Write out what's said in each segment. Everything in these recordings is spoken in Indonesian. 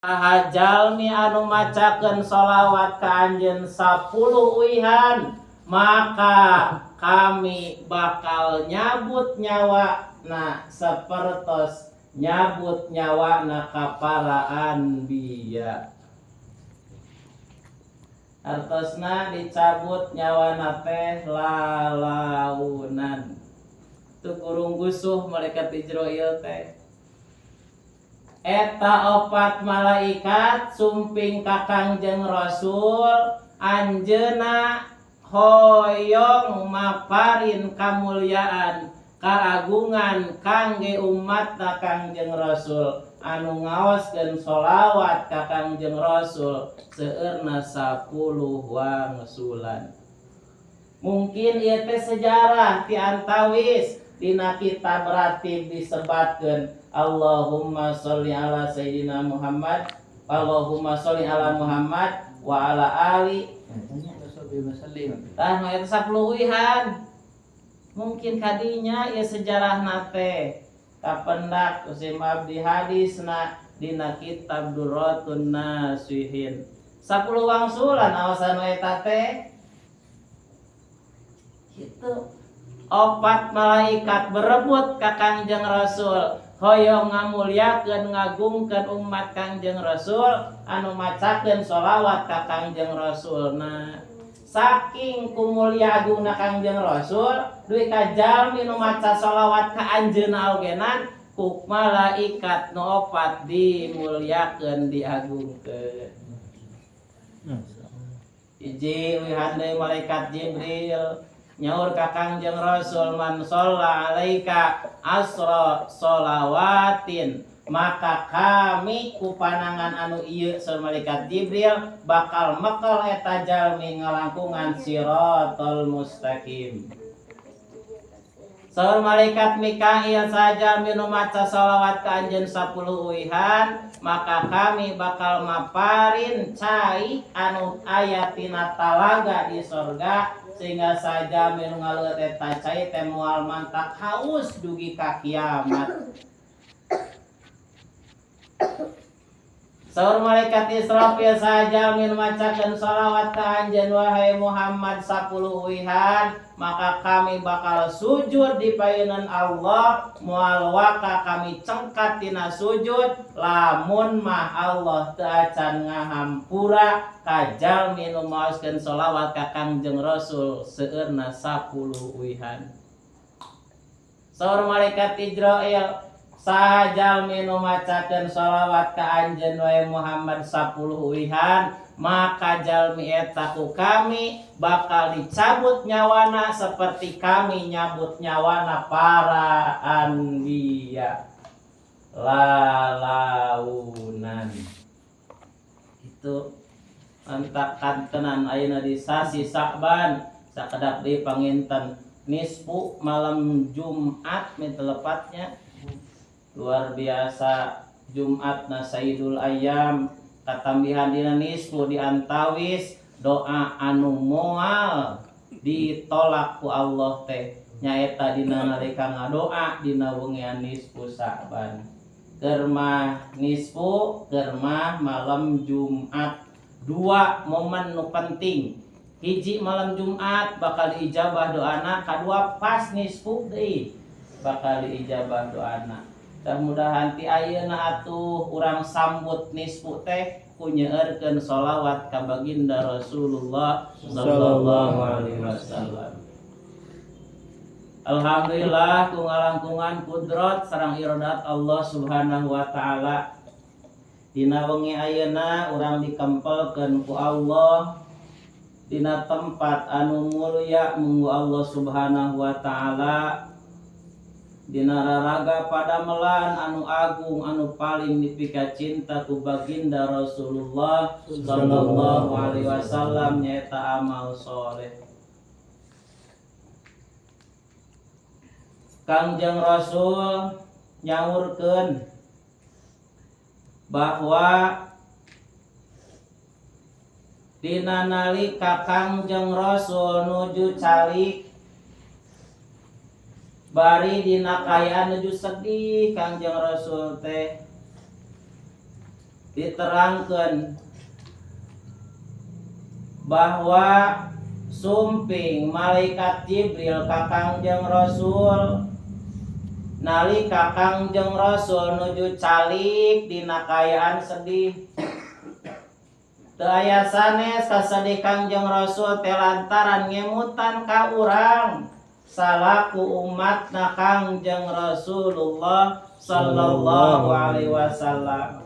Jalmi anu macakeun sholawat ka anjeun 10 uihan, maka kami bakal nyabut nyawa na sapertos nyabut nyawa na ka para anbiya. Artosna dicabut nyawana teh lalaunan. Tu kurung gusuh malaikat Ijroil teh. Eta opat malaikat sumping ka Kangjeng Rasul anjeuna hoyong maparin kamulyaan kaagungan kangge umatna Kangjeng Rasul anu ngaoskeun sholawat ka Kangjeng Rasul seueurna 10 wangsulan. Mungkin ieu teh sejarah ti antawis dina kitab ratib disebatkeun Allahumma sholli ala sayyidina Muhammad, Allahumma sholli ala Muhammad wa ala ali. Tah nu eta 10 wihan. Mungkin kadinya ieu sejarah nate kapendak Usim Abdi hadisna dina kitab Durratun Nasihin. 10 wangsulan awasan eta teh. Kitu. Opat malaikat berebut ka Kangjeng Rasul hoyong ngamulyakeun ngagungkeun umat Kangjeng Rasul anu macakeun sholawat ka Kangjeng Rasul. Nah, saking kumulya agungna Kangjeng Rasul duwi ka jalmi nu maca sholawat ka anjeunna ogenan ku malaikat nu opat dimulyakeun diagungkeun. Hiji wihan deui malaikat Jibril nyaur ka Kangjeng Rasul, man sholla alaika asra sholawatin, maka kami ku panangan anu ieu saur malaikat Jibril bakal mekel eta jalmi ngalangkungan siratal mustaqim. Saur malaikat Mikail saja minu maca sholawat ka anjeun 10 uihan, maka kami bakal maparin cai anu aya tina talaga di sorga sehingga saja minu ngaleut eta cai teh moal mantak haus dugi ka kiamat. Saur malaikat Israfil saja min macakeun sholawat ka anjeun wahai Muhammad 10 uihan, maka kami bakal sujud di payeunan Allah moal waka kami cengkat tina sujud lamun mah Allah teu acan ngahampura ka jalmi nu maoskeun sholawat ka Kangjeng Rasul seueurna 10 uihan. Saur malaikat Ijroil saha jalmi nu macakeun sholawat ka anjeun wae Muhammad 10 uihan, maka jalmi eta ku kami bakal dicabut nyawana seperti kami nyabut nyawana para anbiya. Lalaunan. Itu antakan tenan ayeuna di sasi Sa'ban sakedap deui panginten nisfu malam Jumat telepatnya. Luar biasa Jumatna Sayyidul Ayyam katambihan dina nisfu diantawis doa anu moal ditolak ku Allah teh nyaeta dina nalika ngadoa dina wengian nisfu Sa'ban. Keur mah nisfu keur mah malam Jumat. 2 momen nu penting. Hiji malam Jumat bakal diijabah doana, kadua pas nisfu deui bakal diijabah doana. Mudah-mudahan ti ayeuna atuh urang sambut nisfu teh ku nyeueurkeun sholawat ka baginda Rasulullah sallallahu alaihi wasallam. Alhamdulillah ku ngalangkungan kudrat sareng iradat Allah Subhanahu wa taala. Dina wengi ayeuna urang dikempelkeun ku Allah dina tempat anu mulya munggu Allah Subhanahu wa taala. Dina raraga padamelan anu agung anu paling dipika cinta ku baginda Rasulullah sallallahu alaihi wasallam nyaeta amal soleh. Kangjeng Rasul nyaurkeun bahwa dina nalika Kangjeng Rasul nuju calik bari dina kayaan nuju sedih Kangjeng Rasul teh diterangkan bahwa sumping malaikat Jibril ka Kangjeng Rasul nalika Kangjeng Rasul nuju calik dina kaayaan sedih. Teu aya sanes kasedih Kangjeng Rasul teh lantaran ngemutan ka urang salaku umatna Kangjeng Rasulullah sallallahu alaihi wasallam.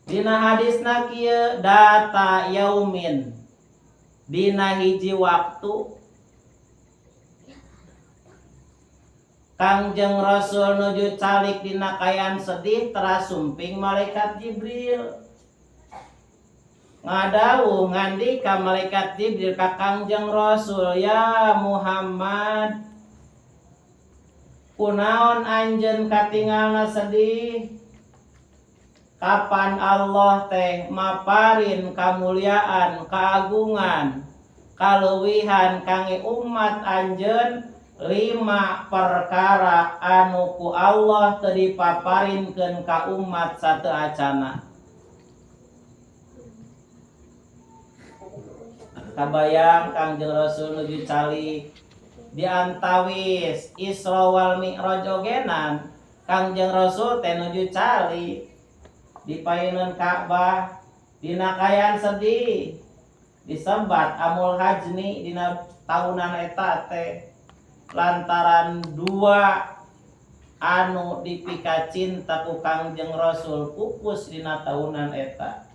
Dina hadisna kieu data yaumin dina hiji waktu Kangjeng Rasul nuju calik dina kaayaan sedih terasumping malaikat Jibril ngadawuh ngandika malaikat Jibril ka Kangjeng Rasul, ya Muhammad, kunaon anjeun katingalna sedih? Kapan Allah teh maparin kamuliaan, keagungan, kaluwihan kangge umat anjeun 5 perkara anu ku Allah teu dipaparinkeun ka umat sateu acana. Kabayang Kangjeng Rasul nuju calik di antawis Isra wal Mi'raj ogenan Kangjeng Rasul teh nuju calik di payeuneun Ka'bah dina kaayaan sedih disebat amul hajni dina tahunan eta teh lantaran 2 anu dipika cinta ku Kangjeng Rasul pupus dina tahunan eta.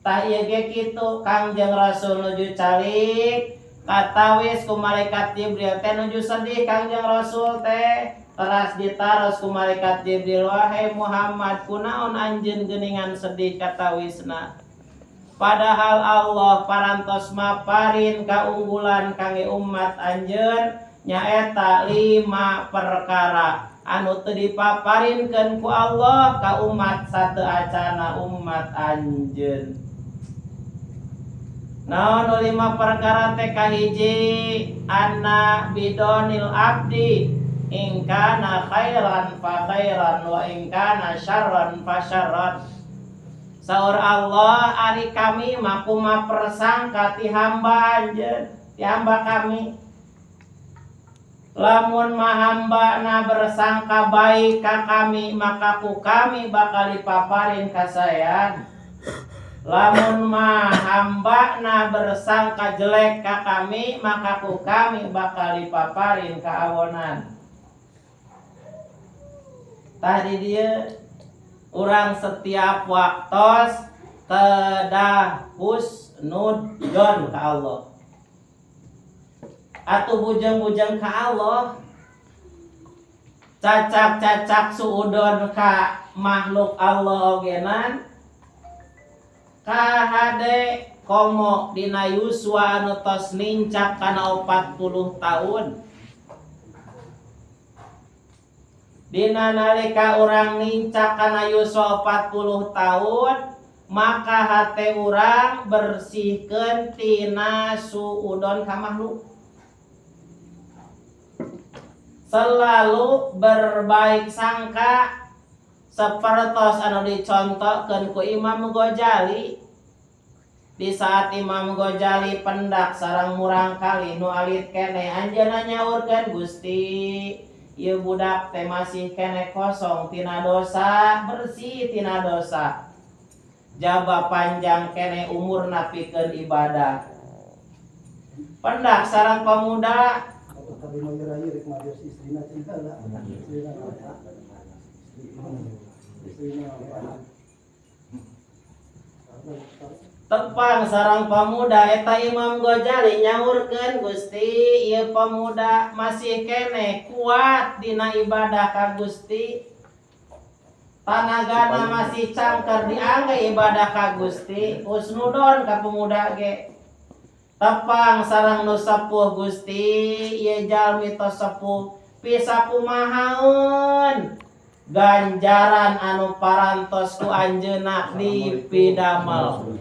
Tah ieu ge kitu Kangjeng Rasul nuju calik katawis ku malaikat Jibril teh nuju sedih Kangjeng Rasul teh teras ditaros ku malaikat Jibril, wahai Muhammad, kunaon anjeun geuningan sedih katawisna? Padahal Allah parantos maparin kaunggulan kangge umat anjeun nyaeta 5 perkara anu teu dipaparinkeun ku Allah ka umat sateu acana umat anjeun. Naon 5 perkara teh kahiji anna bidonil abdi in kana khairan fa khairan wa in kana syarran fa syarran. Saur Allah ari kami mah kumaha persangka ti hamba anjeun, ti hamba kami. Lamun mah hamba na bersangka baik ka kami maka ku kami bakal dipaparin kasayan. Lamun mah hamba na bersangka jelek ka kami maka ku kami bakal dipaparin kaawonan. Tadi dia urang setiap waktos tedah husnudon ka Allah atau bujang-bujang ka Allah, cacak-cacak suudon ka makhluk Allah ogenan kahade komo dina yuswa anu tos nincak kana 40 tahun. Dina nalika urang nincak kana yuswa 40 tahun maka hate urang bersihkeun tina suudon ka makhluk. Selalu berbaik sangka sapertos anu dicontohkeun ku Imam Ghazali. Di saat Imam Ghazali pendak sareng murang kali nu alit keneh anjeunna nyaurkeun, Gusti, ieu budak teh masih kene kosong tina dosa, bersih tina dosa. Jaba panjang kene umurna pikeun ibadah. Pendak sareng pemuda tepang sarang pemuda eta Imam Ghazali nyaurkeun, Gusti, ieu pemuda masih kene kuat dina ibadah ka Gusti. Tanagana masih cangker diangge ibadah ka Gusti. Husnudon ka pemuda ge. Tepang sareng nu sepuh, Gusti, ieu jalmi tos sepuh bisa kumahaeun ganjaran anu parantos ku anjeunna dipidamel.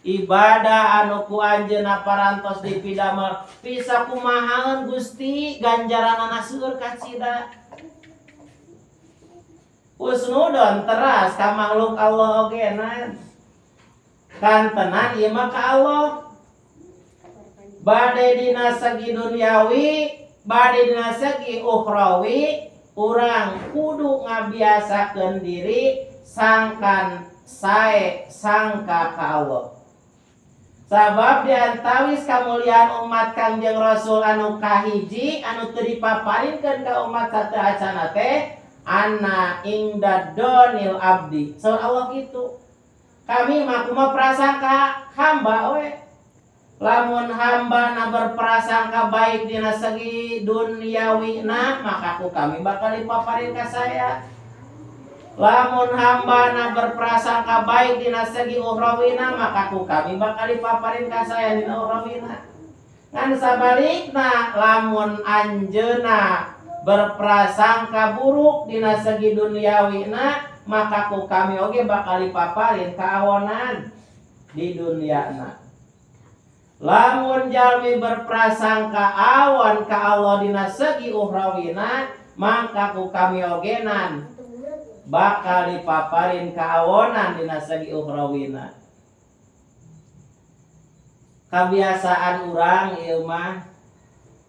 Ibadah anu ku anjeunna parantos dipidamel bisa kumahaeun Gusti ganjaranna seueur ka cida. husnudon teras ka makhluk Allah ogenan kantenan ieu mah ka Allah bade dina segi duniawi bade dina segi ukhrawi urang kudu ngabiasakeun diri sangkan sae sangka ka Allah sabab diantawis kamuliaan umat Kangjeng Rasul anu kahiji anu teu dipaparinkeun ka umat sateu acana teh anna ingdadonil abdi saur Allah gitu kami mah kumaha prasangka hamba we lamun hamba na berprasangka baik dina segi duniawina maka ku kami bakal dipaparin ka saya lamun hamba na berprasangka baik dina segi ukhrawina maka ku kami bakal dipaparin ka saya dina ukhrawina ngan sabalikna lamun anjeuna berprasangka buruk dina segi duniawina maka ku kami oge bakal dipaparin kaawonan di duniana lamun jalmi berprasangka awan ka Allah dina segi ukhrawina maka ku kami ogenan bakal dipaparin kaawonan dina segi ukhrawina kebiasaan urang ieu mah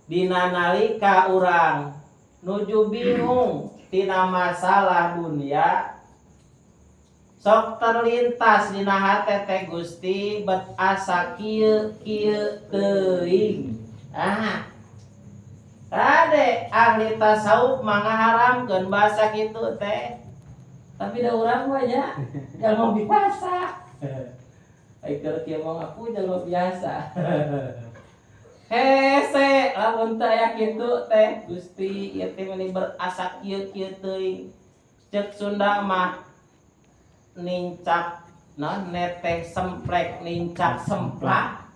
dina nalika urang nuju bingung tina masalah dunia sok terlintas dina hate teh Gusti bet asa kieu teuing tade ahli tasawuf mangaharamkeun bahasa kitu teh tapi da urang mah nya jalma biasa ai keur kieu mah aku jalma biasa hese lamun teu aya kitu teh Gusti ieu teh meuni berasa kieu teuing ceuk Sunda mah nincak neteh semplek nincak semplak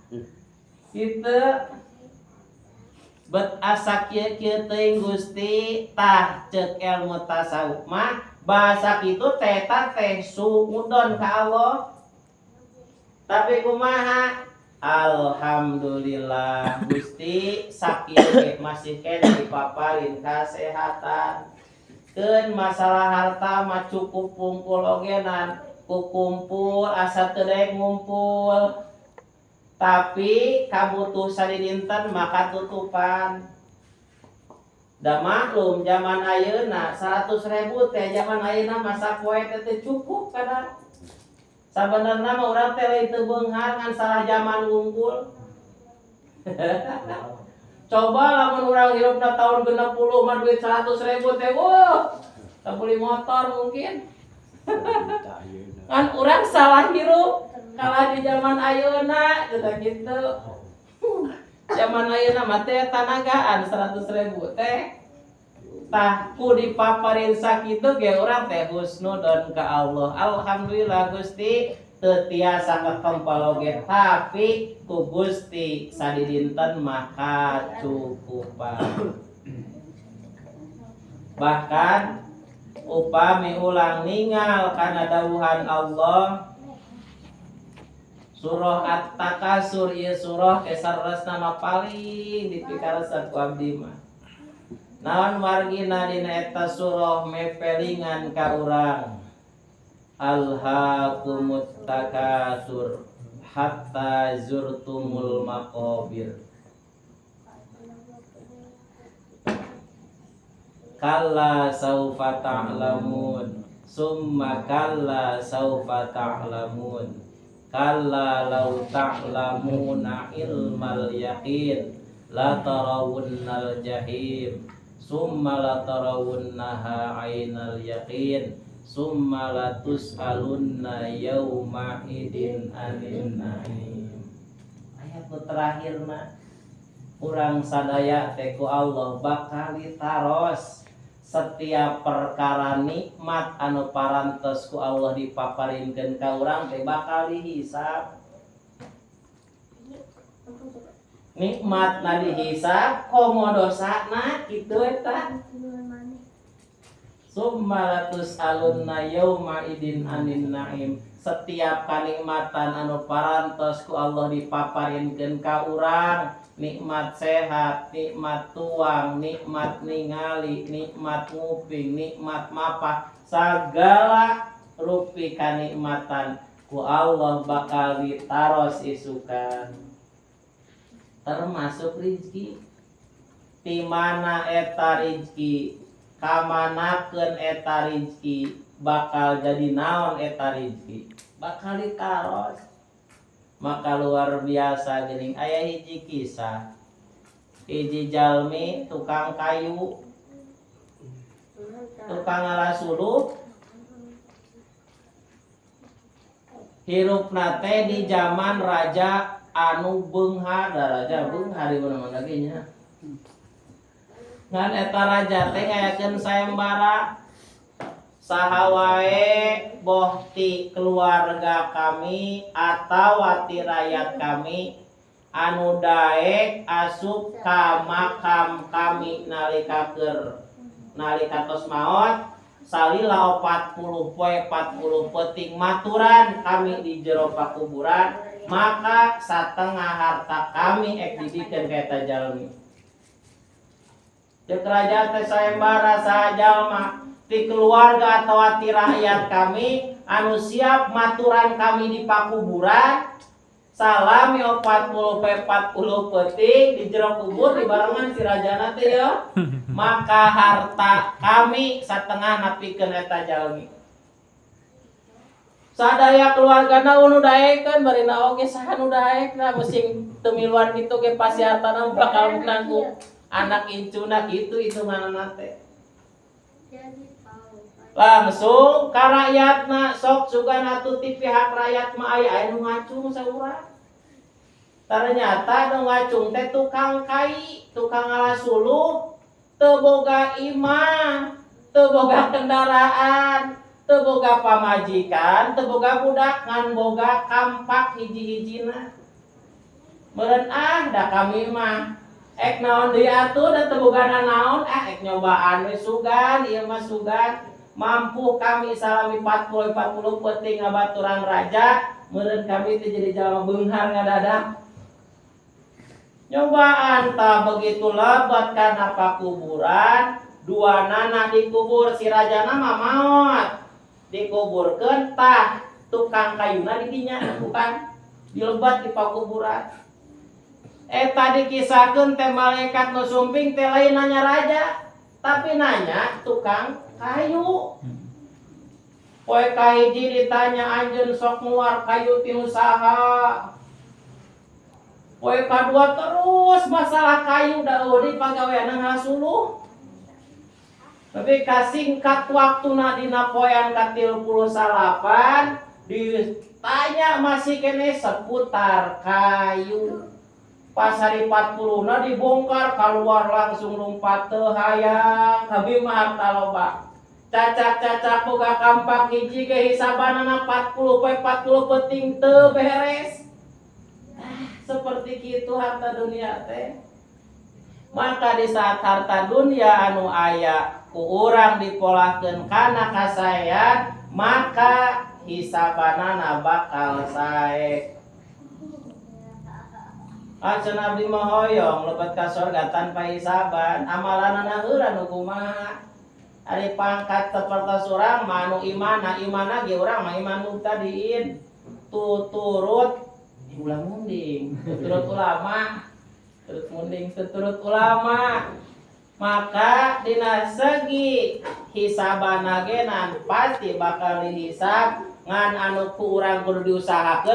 kitu bet asa kieu teuing Gusti tah ceuk ilmu tasawuf mah bahasa kitu teh suudon ka Allah tapi kumaha alhamdulillah Gusti sakieu masih kene dipaparin kasehatan keun masalah harta mah cukup kumpul ogenan ku kumpul asa teu daek ngumpul tapi kabutuh sadidinten maka tutupan da maklum zaman ayeuna 100.000 teh zaman ayeuna masa poe teh cukup kada sabenerna mah urang teh lain teu beunghar ngan salah zaman unggul coba lamun urang hirupna tahun 60 mah duit 100.000 teh teu beli motor mungkin kan urang salah hirup kalah di zaman ayeuna teh kitu zaman ayeuna mah teh tanagaan 100.000 teh tah ku dipaparin sakitu ge urang teh husnudon ka Allah alhamdulillah Gusti teu tiasa kakempal oge tapi ku Gusti sadidinten mah kacukupan bahkan upami ulang ningal kana dawuhan Allah surah At-Takasur ieu surah kesaresna mah paling dipikaresep ku abdi mah naon margina dina eta surah mepelingan ka urang alhaakumut takasur hatta zurtumul maqabir kalla saufa ta'lamun summa kalla saufa ta'lamun kalla law ta'lamuna ilmal yaqin la tarawunnal jahim summa la tarawunnaha ainal yaqin summa la tus'alunna yauma idin anin naim ayat terakhirna urang sadaya teh ku Allah bakal ditaros setiap perkara nikmat anu parantos ku Allah dipaparinkeun ka urang teh bakal dihisab nikmat na dihisab komo dosana kitu eta summa latus alunna yauma idin anin naim setiap kanikmatan anu parantos ku Allah dipaparinkeun ka urang nikmat sehat, nikmat tuang, nikmat ningali, nikmat nguping, nikmat mapa, sagala rupi kanikmatan ku Allah bakal ditaros isukan, termasuk rizki. Di mana eta rizki, kamanakeun eta rizki, bakal jadi naon eta rizki, bakal ditaros. Maka luar biasa geuning aya hiji kisah. Hiji jalmi tukang kayu, tukang ngalasuluh, hirupna teh di zaman raja anu beunghar, raja beunghar di mana-mana ge nya. Ngan eta raja teh ngayakeun sayembara, saha wae boh ti keluarga kami atawa ti rakyat kami anu daek asup ka makam kami nalika tos maot, salila 40 poe 40 peuting maturan kami di jero pakuburan, maka satengah harta kami ek didikeun ka eta jalmi. Ceuk raja teh sayembara saha jalma ti keluarga atau ti rakyat kami anu siap maturan kami di pakuburan, salami 40 peuting di jero kubur di barengan si rajana teh ya, maka harta kami satengah napikeun eta jalmi. Sadaya keluargana nu daekeun barina oge saha nu daekna musing teu miluan kitu ge pasti hartana bakal nanggung anak incuna kitu hitunganna teh. Langsung ka rakyatna sok sugan atuh ti pihak rakyat mah aya anu ngacung saurang. Ternyata nu ngacung teh tukang kai, tukang ngalasuluh, teu boga imah, teu boga kendaraan, teu boga pamajikan, teu boga budak, ngan boga kampak hiji-hijina. Meureun da kami mah ek naon deui atuh da teu boga naon, ek nyobaan we sugan, ieu mah sugan. Mampu kami salami 40 peuting ngabaturan raja, meureun kami teh jadi jalma beunghar ngadadak. Nyobaan tah begitu lebat kana pakuburan, duanana dikubur, si rajana mah maot. Dikuburkeun tah tukang kayuna di dinya, bukan dilebat di pakuburan. Eta dikisahkeun teh malaikat nu sumping teh lain nanya raja, tapi nanya tukang kayu. Poe kahiji ditanya anjeun sok nguar kayu ti usaha. Poe kadua terus masalah kayu da eueuh pagaweana ngalasuluh. Tapi kasingkat waktuna dina poean ka-38 ditanya masih kene seputar kayu. Pas hari 40-na dibongkar, keluar langsung lompat teu hayang, habis mah harta loba. Cacak-cacak boga kampak hiji ge hisabanana 40 peuting teu beres. Seperti kitu harta dunia teh. Maka di saat harta dunia anu aya ku urang dipolahkeun kana kasaean, maka hisabanana bakal sae. Acan abdi mah hoyong lebet ka sorga tanpa hisaban, amalanana heula nu kumaha. Ari pangkat sapertos urang mah anu imana ge urang mah iman mubtadiin. Tuturut ulah munding, tuturut ulama, tuturut ulama. Maka dina segi hisabana ge nan pasti bakal dihisab ngan anu ku urang kudu diusahakeun